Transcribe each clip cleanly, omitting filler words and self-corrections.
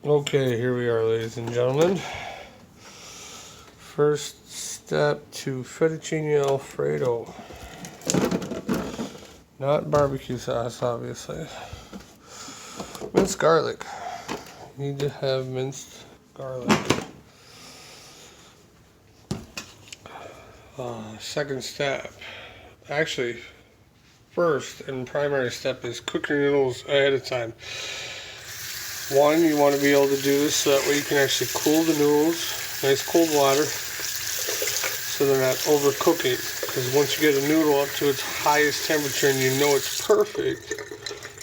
Okay, here we are, ladies and gentlemen. First step to fettuccine Alfredo. Not barbecue sauce, obviously. Minced garlic. You need to have minced garlic. Second step. Actually, first and primary step is cook your noodles ahead of time. One, you want to be able to do this so that way you can actually cool the noodles. Nice cold water so they're not overcooking. Because once you get a noodle up to its highest temperature and you know it's perfect,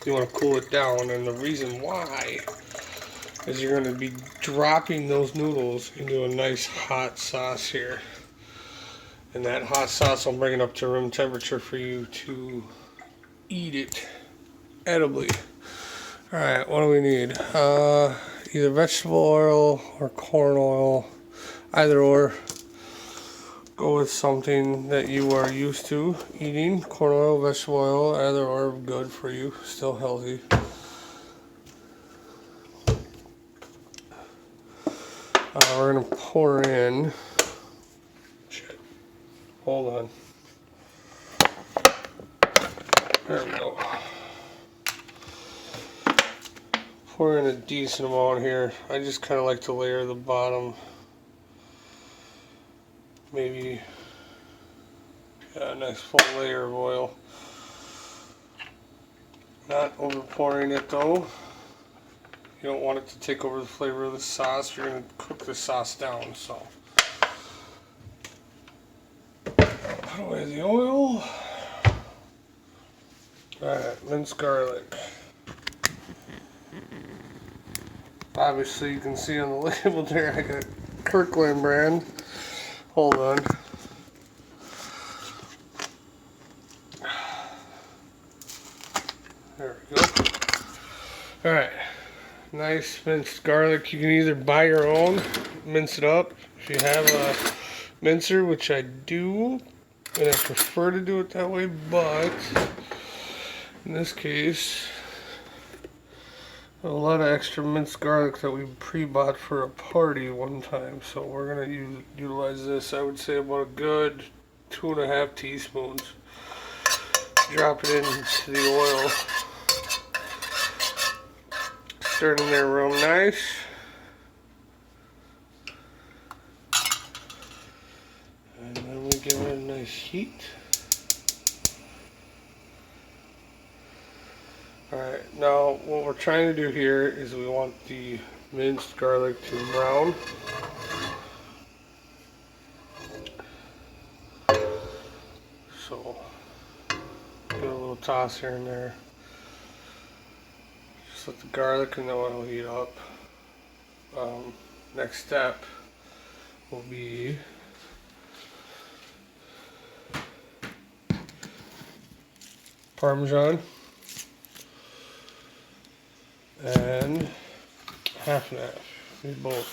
you want to cool it down. And the reason why is you're going to be dropping those noodles into a nice hot sauce here. And that hot sauce will bring it up to room temperature for you to eat it edibly. Alright, what do we need? Either vegetable oil or corn oil. Either or. Go with something that you are used to eating. Corn oil, vegetable oil, either or good for you. Still healthy. We're going to pour in... Shit. Hold on. There we go. Pour in a decent amount here. I just kind of like to layer the bottom. Maybe a nice full layer of oil. Not over pouring it though. You don't want it to take over the flavor of the sauce. You're going to cook the sauce down, so. Put away the oil. Alright, minced garlic. Obviously you can see on the label there I got Kirkland brand. Hold on. There we go. Alright. Nice minced garlic. You can either buy your own, mince it up. If you have a mincer, which I do, and I prefer to do it that way, but in this case, a lot of extra minced garlic that we pre-bought for a party one time, so we're going to utilize this. I would say about a good 2.5 teaspoons. Drop it into the oil. Stir it in there real nice. And then we give it a nice heat. Alright, now what we're trying to do here is we want the minced garlic to brown. So, give it a little toss here and there. Just let the garlic and the oil heat up. Next step will be Parmesan. And half and half. These both.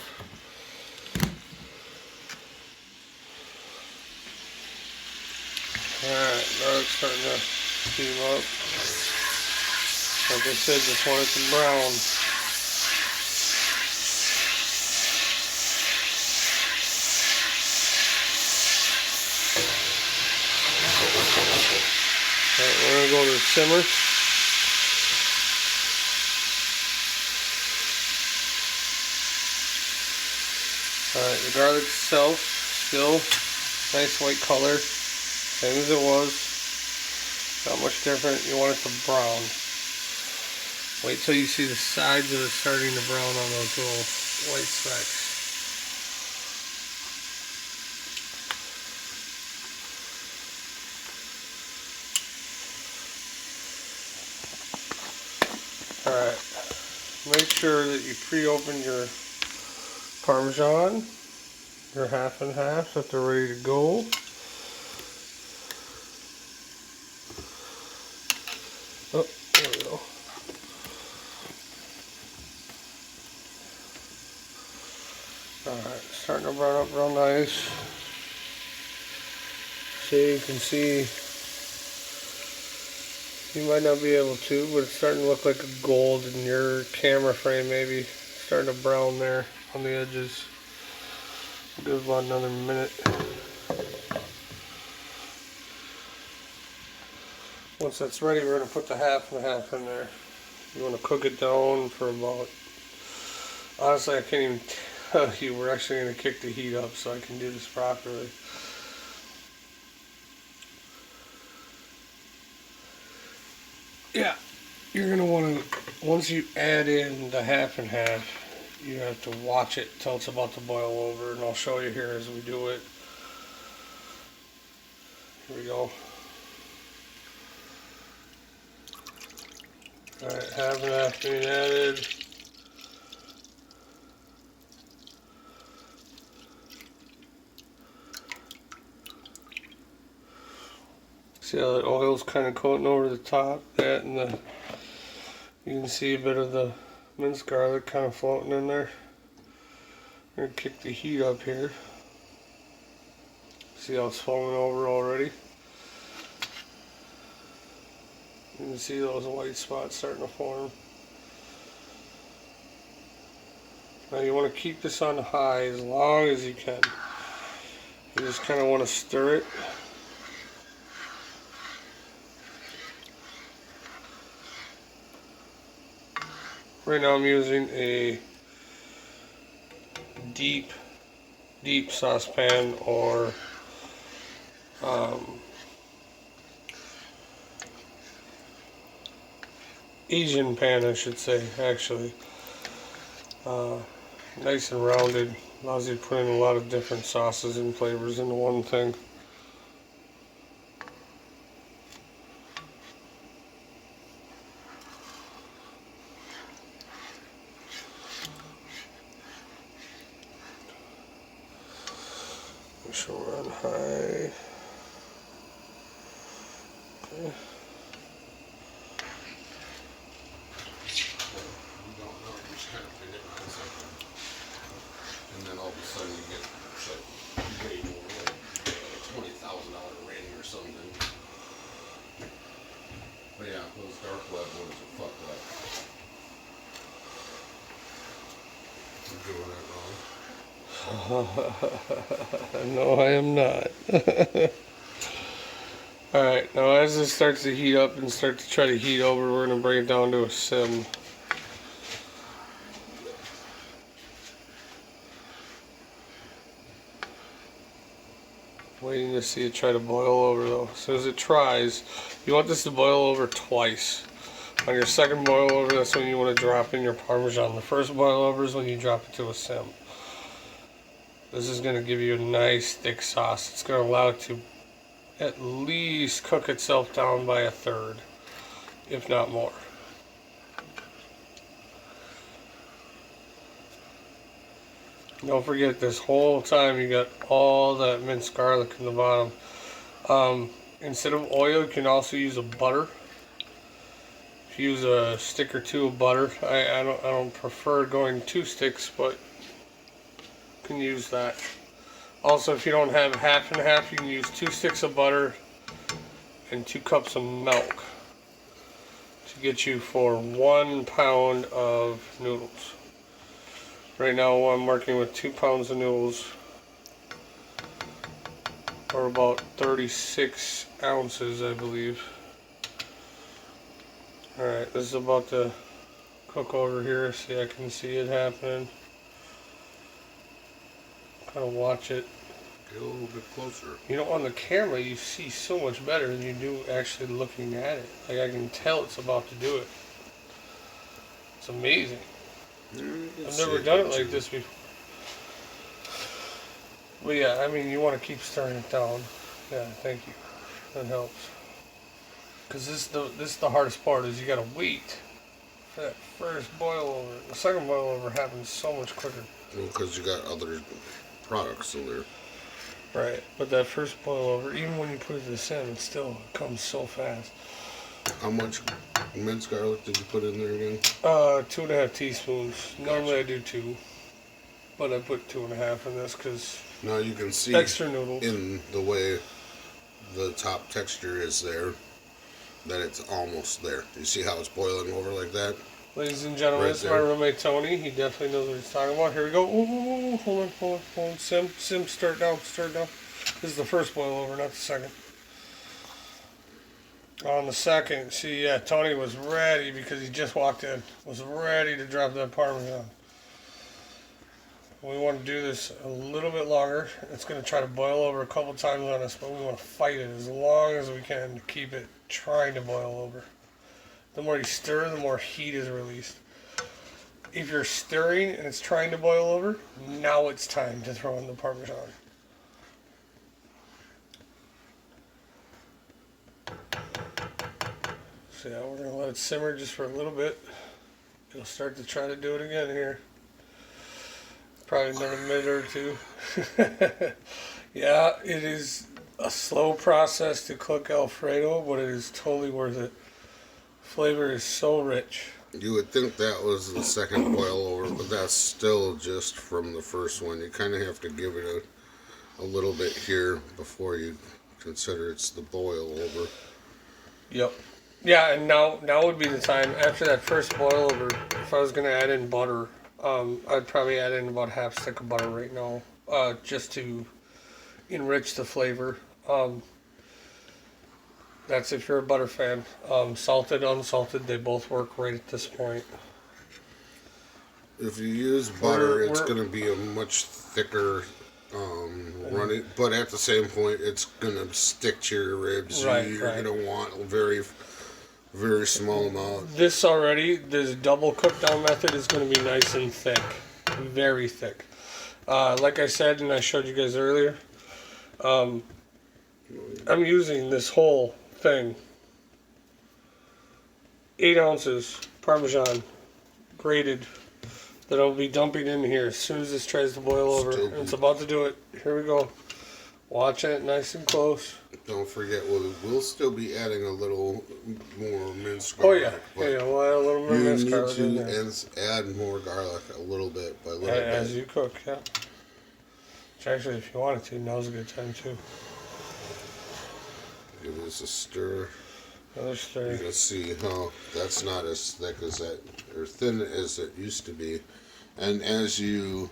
Alright, now it's starting to steam up. Like I said, just want it to brown. Alright, we're going to go to the simmer. Alright, the garlic itself, still nice white color, same as it was, not much different. You want it to brown. Wait till you see the sides of it starting to brown on those little white specks. Alright, make sure that you pre-open your Parmesan, your half and half, so that they're ready to go. Oh, there we go. Alright, starting to brown up real nice. So you can see, you might not be able to, but it's starting to look like a gold in your camera frame maybe. starting to brown there on the edges. Give about another minute. Once that's ready, we're going to put the half and half in there. You want to cook it down for about, honestly I can't even tell you, we're actually going to kick the heat up so I can do this properly. Yeah, you're going to want to, once you add in the half and half, you have to watch it till it's about to boil over, and I'll show you here as we do it. Here we go. Alright, half and half being added. See how the oil's kind of coating over the top? That and the, you can see a bit of the minced garlic kind of floating in there. I'm going to kick the heat up here. See how it's foaming over already? You can see those white spots starting to form. Now you want to keep this on high as long as you can. You just kind of want to stir it. Right now I'm using a deep saucepan, or Asian pan, I should say, actually. Nice and rounded. Allows you to put in a lot of different sauces and flavors into one thing. Make sure we're on high. Okay. And then all of a sudden you get like way more, like $20,000 rating or something. But yeah, those dark web ones are fucked up. I'm doing that wrong. No, I am not. Alright, now as this starts to heat up and start to try to heat over, we're going to bring it down to a sim. Waiting to see it try to boil over though. As soon as it tries, you want this to boil over twice. On your second boil over, that's when you want to drop in your Parmesan. The first boil over is when you drop it to a sim. This is going to give you a nice thick sauce. It's going to allow it to at least cook itself down by a third, if not more. Don't forget, this whole time you got all that minced garlic in the bottom. Instead of oil, you can also use a butter. If you use a stick or two of butter, I don't prefer going 2 sticks, but you can use that. Also, if you don't have half and half, you can use 2 sticks of butter and 2 cups of milk to get you for 1 pound of noodles. Right now I'm working with 2 pounds of noodles, or about 36 ounces, I believe. Alright, this is about to cook over here. See, I can see it happening. Kind of watch it. Get a little bit closer. You know, on the camera you see so much better than you do actually looking at it. Like, I can tell it's about to do it. It's amazing. I've never done it like this before. But yeah, I mean, you want to keep stirring it down. Yeah, thank you. That helps. Because this is the hardest part, is you got to wait for that first boil over. The second boil over happens so much quicker. Well, because you got other products in there. Right, but that first boil over, even when you put it to the sim, it still comes so fast. How much minced garlic did you put in there again? 2.5 teaspoons. Normally I do 2, but I put 2.5 in this because now you can see extra noodles. In the way the top texture is there, that it's almost there. You see how it's boiling over like that? Ladies and gentlemen, Right this is my there. roommate Tony. He definitely knows what he's talking about. Here we go. Ooh, hold on. Sim, stir it down. This is the first boil over, not the second. On the second, see, yeah, Tony was ready because he just walked in. Was ready to drop that Parmesan. We want to do this a little bit longer. It's going to try to boil over a couple times on us, but we want to fight it as long as we can to keep it trying to boil over. The more you stir, the more heat is released. If you're stirring and it's trying to boil over, now it's time to throw in the Parmesan. So yeah, we're going to let it simmer just for a little bit. It'll start to try to do it again here. Probably another minute or two. Yeah, it is a slow process to cook Alfredo, but it is totally worth it. Flavor is so rich. You would think that was the second boil over, but that's still just from the first one. You kind of have to give it a little bit here before you consider it's the boil over. Yep. Yeah, and now would be the time after that first boil over. If I was gonna add in butter, I'd probably add in about half stick of butter right now, just to enrich the flavor. That's if you're a butter fan. Salted, unsalted, they both work right at this point. If you use butter, it's going to be a much thicker running, but at the same point, it's going to stick to your ribs. Right, You're right. going to want a very, very small amount. This double cook down method is going to be nice and thick, very thick. Like I said, and I showed you guys earlier, I'm using this whole thing. 8 ounces Parmesan, grated, that I'll be dumping in here as soon as this tries to boil over. And it's about to do it. Here we go. Watch it nice and close. Don't forget, we'll still be adding a little more minced Oh garlic. yeah, we'll add a little more You minced need garlic in there. to add more garlic a little bit by little As bit. you cook, yeah. Which actually, if you wanted to, now's a good time too. Give this a stir. Another stir. You can see how that's not as thick as that, or thin as it used to be. And as you're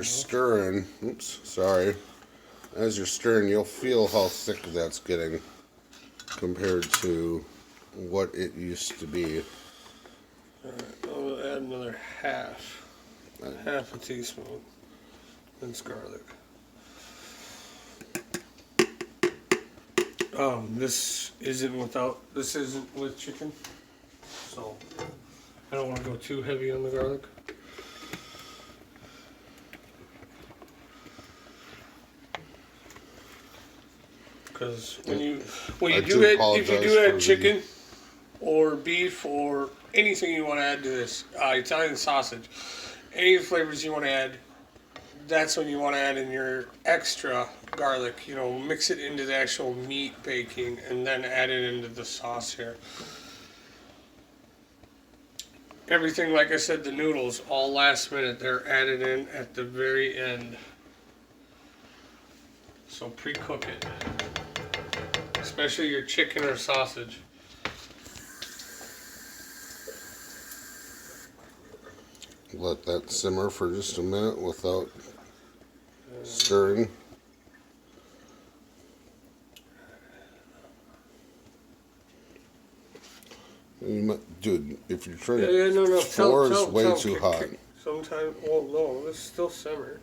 stirring, as you're stirring, you'll feel how thick that's getting compared to what it used to be. Alright, I'll add another half a teaspoon minced garlic. This isn't with chicken, so I don't want to go too heavy on the garlic. Because if you do add chicken or beef or anything you want to add to this, Italian sausage, any flavors you want to add, that's when you want to add in your extra garlic. You know, mix it into the actual meat baking and then add it into the sauce here. Everything, like I said, the noodles, all last minute, they're added in at the very end. So pre-cook it. Especially your chicken or sausage. Let that simmer for just a minute without stirring. Dude, if you're trying to, 4 is way too hot. Sometimes, well, no, it's still simmer.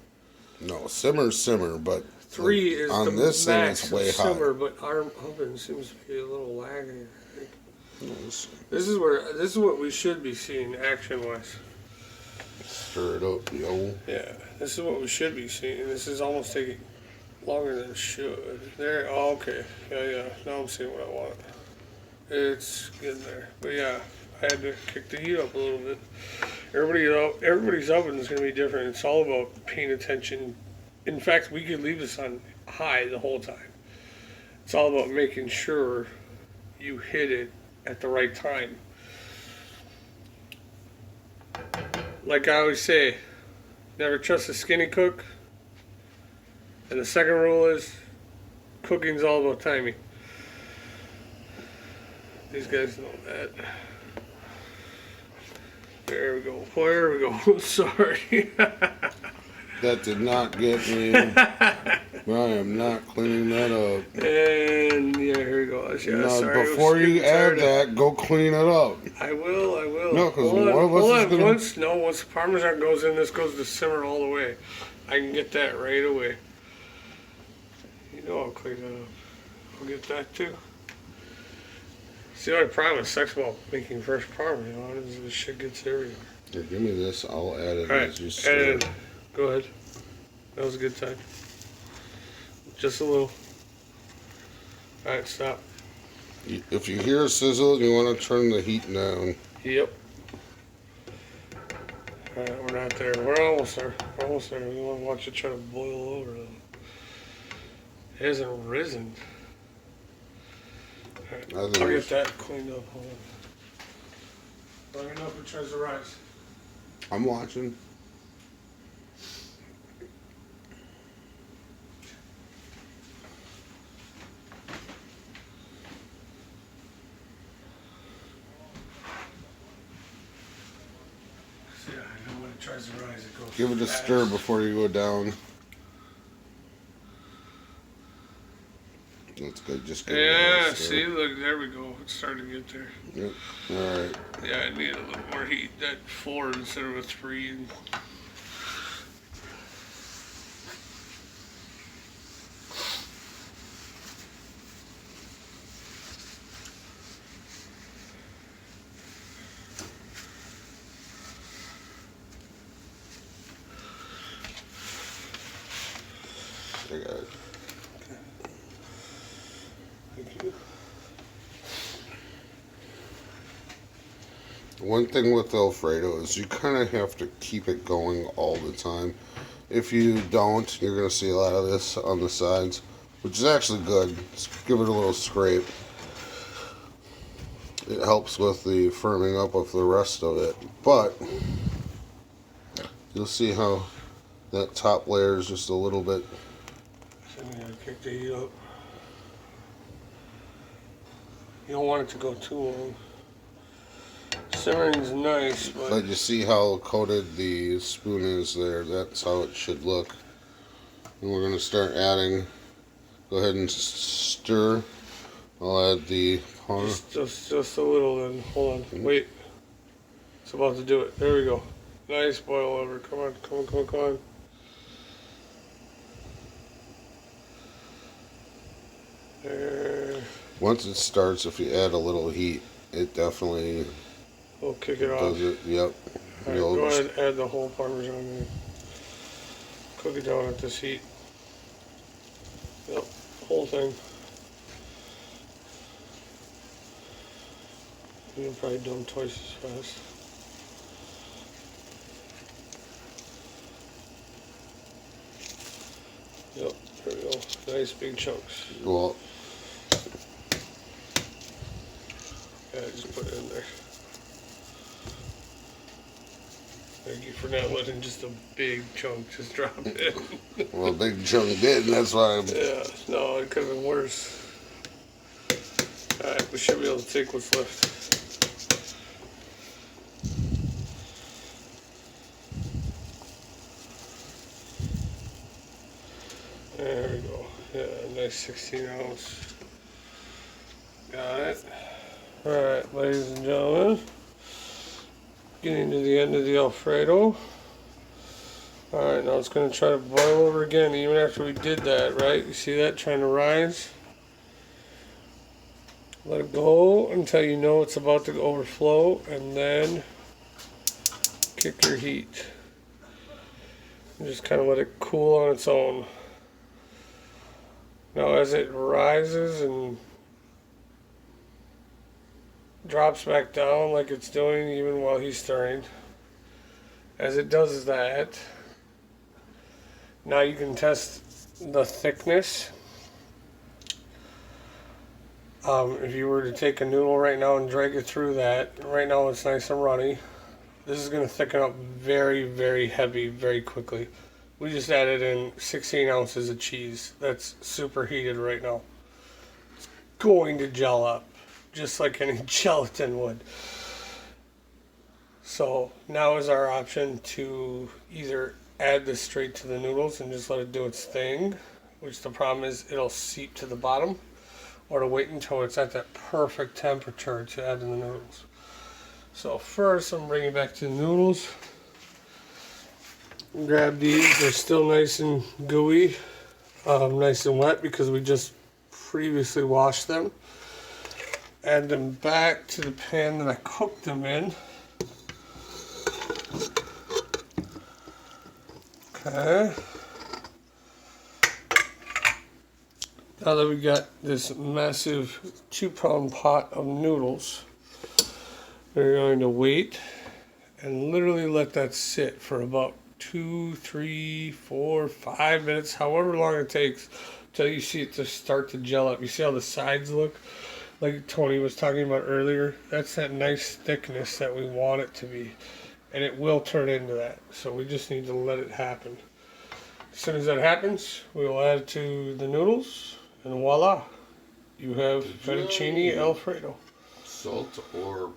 No, simmer, but 3 is on the this thing, max it's way simmer, hot. but our oven seems to be a little lagging. I think. Nice. This is what we should be seeing action-wise. Stir it up, yo. Yeah, this is what we should be seeing. This is almost taking longer than it should. There, oh, okay. Yeah. Now I'm seeing what I want. It's getting there. But yeah, I had to kick the heat up a little bit. Everybody's oven is going to be different. It's all about paying attention. In fact, we could leave this on high the whole time. It's all about making sure you hit it at the right time. Like I always say, never trust a skinny cook. And the second rule is, cooking's all about timing. These guys know that. There we go. There we go. Sorry. That did not get me. I am not cleaning that up. And yeah, here we go. Yeah, No, sorry. before you add that, go clean it up. I will. No, because one of us is gonna. Once the Parmesan goes in, this goes to simmer all the way. I can get that right away. You know I'll clean that up. I'll get that too. See, the only problem that sucks about making fresh Parmesan is this shit gets everywhere. Here, give me this. I'll add it All right, as you stir. go ahead. That was a good time. Just a little. All right, stop. If you hear a sizzle, you want to turn the heat down. Yep. All right, we're not there. We're almost there. We're almost there. We want to watch it try to boil over, though. It hasn't risen. All right, I'll get that cleaned up. Hold on. Long enough it tries to rise. I'm watching. Yeah, I know when it tries to rise, it goes. Give it a stir before you go down. That's good. Just give it Yeah, a stir. see, look, there we go. It's starting to get there. Yep. All right. Yeah, I need a little more heat. That 4 instead of a 3. And I got it. thank you. One thing with Alfredo is you kind of have to keep it going all the time. If you don't, you're going to see a lot of this on the sides, which is actually good. Just give it a little scrape. It helps with the firming up of the rest of it. But you'll see how that top layer is just a little bit. So I'm gonna kick the heat up. You don't want it to go too long. Simmering's nice, But you see how coated the spoon is there. That's how it should look. And we're going to start adding. Go ahead and stir. I'll add the just a little. Then hold on, wait. It's about to do it. There we go. Nice boil over. Come on, come on, come on, come on. There. Once it starts, if you add a little heat, it definitely We'll kick it off. does it. Yep. All right, go ahead and add the whole Parmesan in. Cook it down at this heat. Yep, whole thing. You'll probably do them twice as fast. Yep, there we go. Nice big chunks. Well, Yeah, just put it in there. Thank you for not letting just a big chunk just drop in. well, big chunk did, and that's why I'm. Yeah, no, it could have been worse. Alright, we should be able to take what's left. There we go. Yeah, nice 16 ounce. Got it. Alright, ladies and gentlemen. Getting to the end of the Alfredo. Alright, now it's going to try to boil over again even after we did that, right? You see that trying to rise? Let it go until you know it's about to overflow, and then kick your heat. And just kind of let it cool on its own. Now as it rises and drops back down like it's doing even while he's stirring, as it does that, now you can test the thickness. If you were to take a noodle right now and drag it through that, right now it's nice and runny. This is going to thicken up very, very heavy very quickly. We just added in 16 ounces of cheese that's super heated right now. It's going to gel up just like any gelatin would. So now is our option to either add this straight to the noodles and just let it do its thing, which the problem is it'll seep to the bottom, or to wait until it's at that perfect temperature to add in the noodles. So first I'm bringing it back to the noodles. Grab these, they're still nice and gooey, nice and wet because we just previously washed them. Add them back to the pan that I cooked them in. Okay. Now that we got this massive 2-pound pot of noodles, we're going to wait and literally let that sit for about 2, 3, 4, 5 minutes, however long it takes, till you see it just start to gel up. You see how the sides look? Like Tony was talking about earlier, that's that nice thickness that we want it to be. And it will turn into that. So we just need to let it happen. As soon as that happens, we'll add it to the noodles, and voila, you have fettuccine Alfredo. Salt or